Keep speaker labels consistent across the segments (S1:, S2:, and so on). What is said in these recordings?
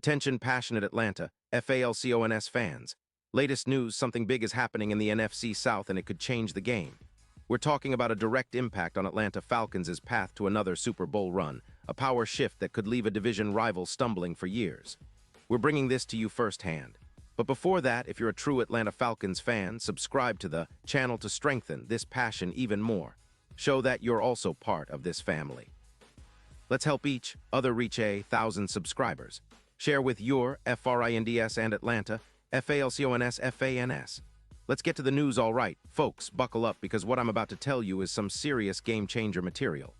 S1: Attention passionate Atlanta, Falcons fans. Latest news, something big is happening in the NFC South and it could change the game. We're talking about a direct impact on Atlanta Falcons' path to another Super Bowl run, a power shift that could leave a division rival stumbling for years. We're bringing this to you firsthand. But before that, if you're a true Atlanta Falcons fan, subscribe to the channel to strengthen this passion even more. Show that you're also part of this family. Let's help each other reach 1,000 subscribers. Share with your FRINDS and Atlanta, FALCONS, FANS. Let's get to the news, all right. Folks, buckle up because what I'm about to tell you is some serious game-changer material.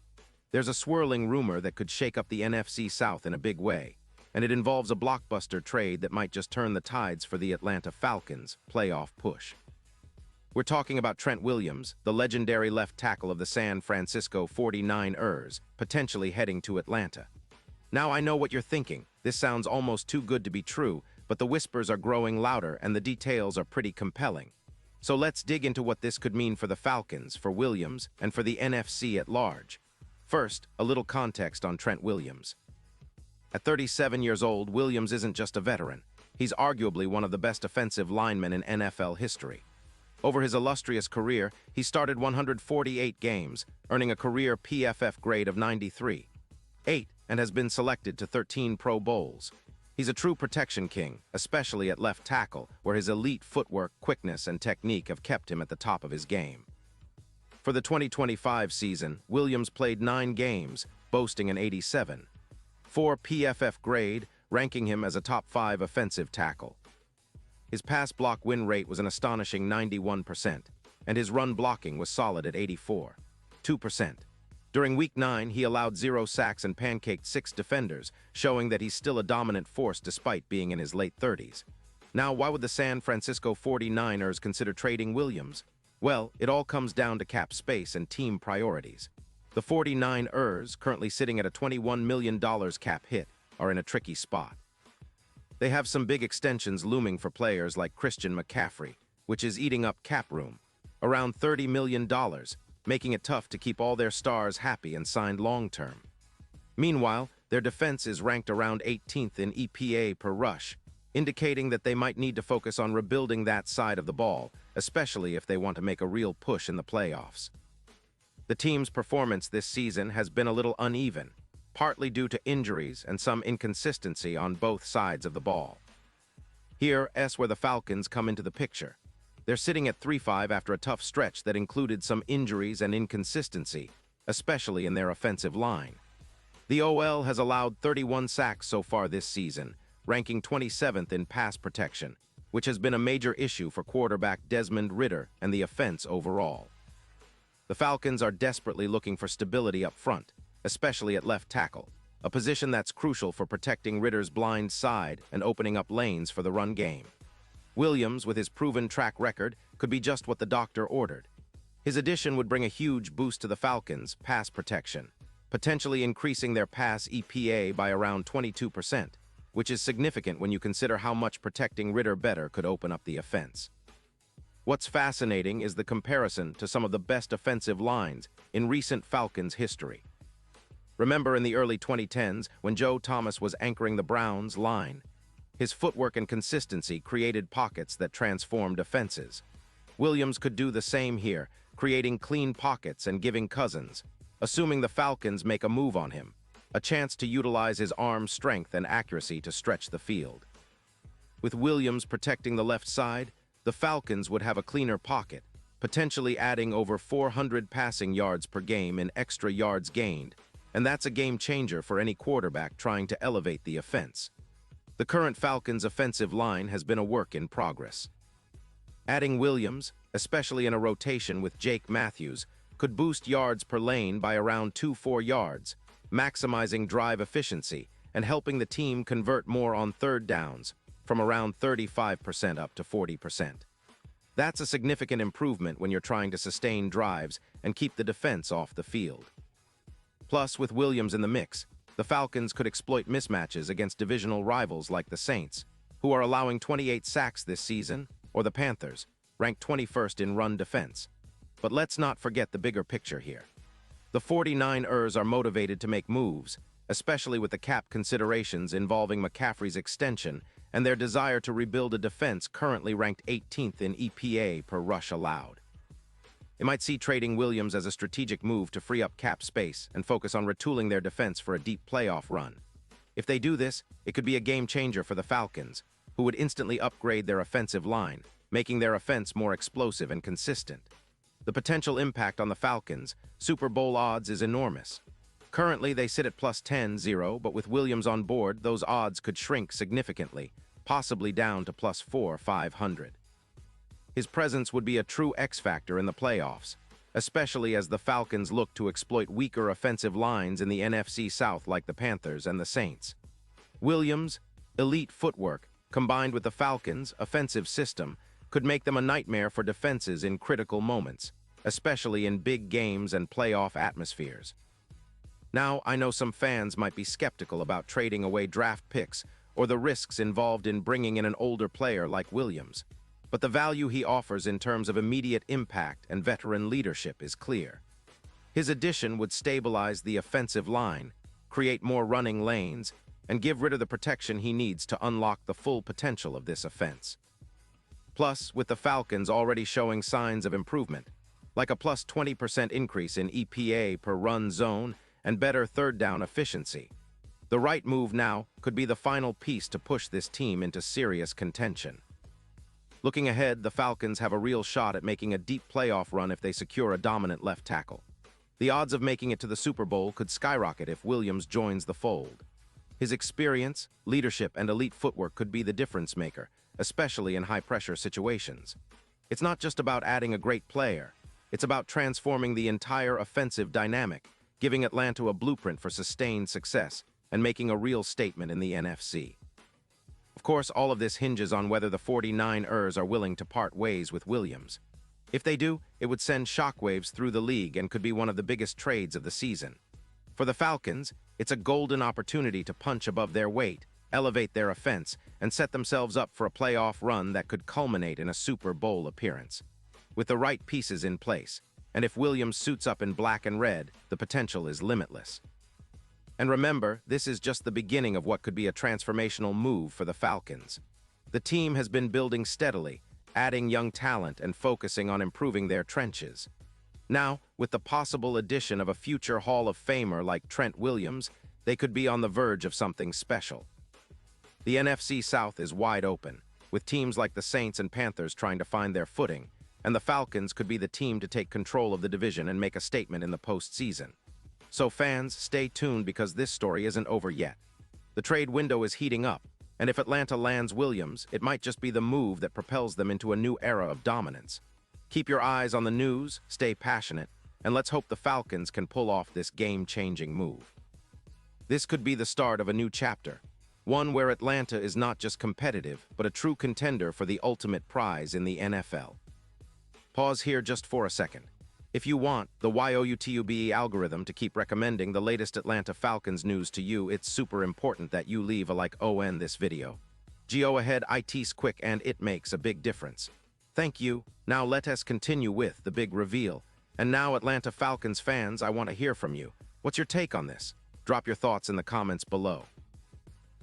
S1: There's a swirling rumor that could shake up the NFC South in a big way, and it involves a blockbuster trade that might just turn the tides for the Atlanta Falcons' playoff push. We're talking about Trent Williams, the legendary left tackle of the San Francisco 49ers, potentially heading to Atlanta. Now I know what you're thinking. This sounds almost too good to be true, but the whispers are growing louder and the details are pretty compelling. So let's dig into what this could mean for the Falcons, for Williams, and for the NFC at large. First, a little context on Trent Williams. At 37 years old, Williams isn't just a veteran. He's arguably one of the best offensive linemen in NFL history. Over his illustrious career, he started 148 games, earning a career PFF grade of 93.8, and has been selected to 13 Pro Bowls. He's a true protection king, especially at left tackle, where his elite footwork, quickness, and technique have kept him at the top of his game. For the 2025 season, Williams played 9 games, boasting an 87.4 PFF grade, ranking him as a top 5 offensive tackle. His pass block win rate was an astonishing 91%, and his run blocking was solid at 84.2%. During Week 9, he allowed 0 sacks and pancaked 6 defenders, showing that he's still a dominant force despite being in his late 30s. Now, why would the San Francisco 49ers consider trading Williams? Well, it all comes down to cap space and team priorities. The 49ers, currently sitting at a $21 million cap hit, are in a tricky spot. They have some big extensions looming for players like Christian McCaffrey, which is eating up cap room, around $30 million, making it tough to keep all their stars happy and signed long-term. Meanwhile, their defense is ranked around 18th in EPA per rush, indicating that they might need to focus on rebuilding that side of the ball, especially if they want to make a real push in the playoffs. The team's performance this season has been a little uneven, partly due to injuries and some inconsistency on both sides of the ball. Here's where the Falcons come into the picture. They're sitting at 3-5 after a tough stretch that included some injuries and inconsistency, especially in their offensive line. The OL has allowed 31 sacks so far this season, ranking 27th in pass protection, which has been a major issue for quarterback Desmond Ridder and the offense overall. The Falcons are desperately looking for stability up front, especially at left tackle, a position that's crucial for protecting Ridder's blind side and opening up lanes for the run game. Williams, with his proven track record, could be just what the doctor ordered. His addition would bring a huge boost to the Falcons' pass protection, potentially increasing their pass EPA by around 22%, which is significant when you consider how much protecting Ridder better could open up the offense. What's fascinating is the comparison to some of the best offensive lines in recent Falcons history. Remember in the early 2010s when Joe Thomas was anchoring the Browns' line? His footwork and consistency created pockets that transformed offenses. Williams could do the same here, creating clean pockets and giving Cousins, assuming the Falcons make a move on him, a chance to utilize his arm strength and accuracy to stretch the field. With Williams protecting the left side, the Falcons would have a cleaner pocket, potentially adding over 400 passing yards per game in extra yards gained, and that's a game changer for any quarterback trying to elevate the offense. The current Falcons' offensive line has been a work in progress. Adding Williams, especially in a rotation with Jake Matthews, could boost yards per lane by around 2-4 yards, maximizing drive efficiency and helping the team convert more on third downs, from around 35% up to 40%. That's a significant improvement when you're trying to sustain drives and keep the defense off the field. Plus, with Williams in the mix, the Falcons could exploit mismatches against divisional rivals like the Saints, who are allowing 28 sacks this season, or the Panthers, ranked 21st in run defense. But let's not forget the bigger picture here. The 49ers are motivated to make moves, especially with the cap considerations involving McCaffrey's extension and their desire to rebuild a defense currently ranked 18th in EPA per rush allowed. They might see trading Williams as a strategic move to free up cap space and focus on retooling their defense for a deep playoff run. If they do this, it could be a game-changer for the Falcons, who would instantly upgrade their offensive line, making their offense more explosive and consistent. The potential impact on the Falcons' Super Bowl odds is enormous. Currently, they sit at plus 10-0, but with Williams on board, those odds could shrink significantly, possibly down to plus 4-500. His presence would be a true X-factor in the playoffs, especially as the Falcons look to exploit weaker offensive lines in the NFC South like the Panthers and the Saints. Williams' elite footwork, combined with the Falcons' offensive system, could make them a nightmare for defenses in critical moments, especially in big games and playoff atmospheres. Now, I know some fans might be skeptical about trading away draft picks or the risks involved in bringing in an older player like Williams, but the value he offers in terms of immediate impact and veteran leadership is clear. His addition would stabilize the offensive line, create more running lanes, and give Ridder the protection he needs to unlock the full potential of this offense. Plus, with the Falcons already showing signs of improvement, like a plus 20% increase in EPA per run zone and better third down efficiency, the right move now could be the final piece to push this team into serious contention. Looking ahead, the Falcons have a real shot at making a deep playoff run if they secure a dominant left tackle. The odds of making it to the Super Bowl could skyrocket if Williams joins the fold. His experience, leadership, and elite footwork could be the difference maker, especially in high-pressure situations. It's not just about adding a great player. It's about transforming the entire offensive dynamic, giving Atlanta a blueprint for sustained success, and making a real statement in the NFC. Of course, all of this hinges on whether the 49ers are willing to part ways with Williams. If they do, it would send shockwaves through the league and could be one of the biggest trades of the season. For the Falcons, it's a golden opportunity to punch above their weight, elevate their offense, and set themselves up for a playoff run that could culminate in a Super Bowl appearance. With the right pieces in place, and if Williams suits up in black and red, the potential is limitless. And remember, this is just the beginning of what could be a transformational move for the Falcons. The team has been building steadily, adding young talent and focusing on improving their trenches. Now, with the possible addition of a future Hall of Famer like Trent Williams, they could be on the verge of something special. The NFC South is wide open, with teams like the Saints and Panthers trying to find their footing, and the Falcons could be the team to take control of the division and make a statement in the postseason. So fans, stay tuned because this story isn't over yet. The trade window is heating up, and if Atlanta lands Williams, it might just be the move that propels them into a new era of dominance. Keep your eyes on the news, stay passionate, and let's hope the Falcons can pull off this game-changing move. This could be the start of a new chapter, one where Atlanta is not just competitive, but a true contender for the ultimate prize in the NFL. Pause here just for a second. If you want the YouTube algorithm to keep recommending the latest Atlanta Falcons news to you, it's super important that you leave a like on this video. Go ahead, it's quick and it makes a big difference. Thank you. Now let us continue with the big reveal. And now, Atlanta Falcons fans, I want to hear from you. What's your take on this? Drop your thoughts in the comments below.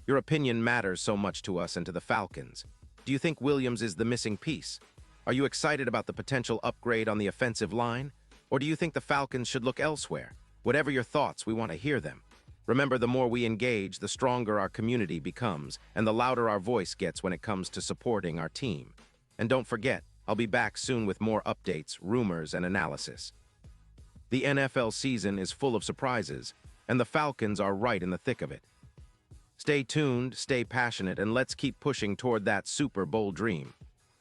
S1: Your opinion matters so much to us and to the Falcons. Do you think Williams is the missing piece? Are you excited about the potential upgrade on the offensive line? Or do you think the Falcons should look elsewhere? Whatever your thoughts, we want to hear them. Remember, the more we engage, the stronger our community becomes, and the louder our voice gets when it comes to supporting our team. And don't forget, I'll be back soon with more updates, rumors, and analysis. The NFL season is full of surprises, and the Falcons are right in the thick of it. Stay tuned, stay passionate, and let's keep pushing toward that Super Bowl dream.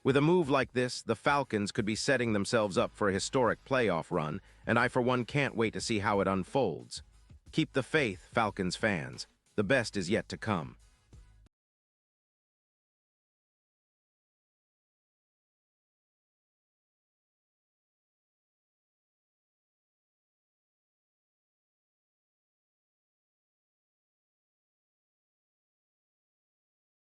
S1: With a move like this, the Falcons could be setting themselves up for a historic playoff run, and I for one can't wait to see how it unfolds. Keep the faith, Falcons fans. The best is yet to come.